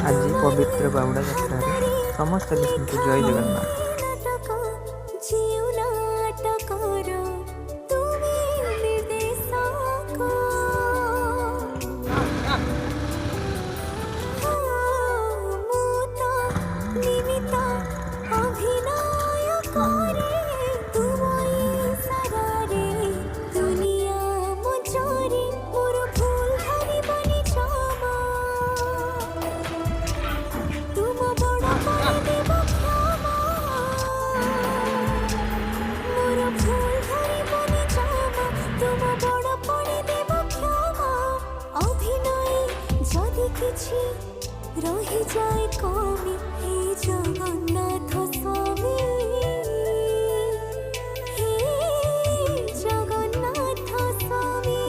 ଆଜି ପବିତ୍ର ବାହୁଡ଼ା ଯାତ୍ରାରେ ସମସ୍ତ ବିଷ୍ଣୁଙ୍କୁ ଜୟ ଜଗନ୍ନାଥ। କିଛି ରହିଯାଏ କମି ହେ ଜଗନ୍ନାଥ ସ୍ୱାମୀ, ହେ ଜଗନ୍ନାଥ ସ୍ୱାମୀ।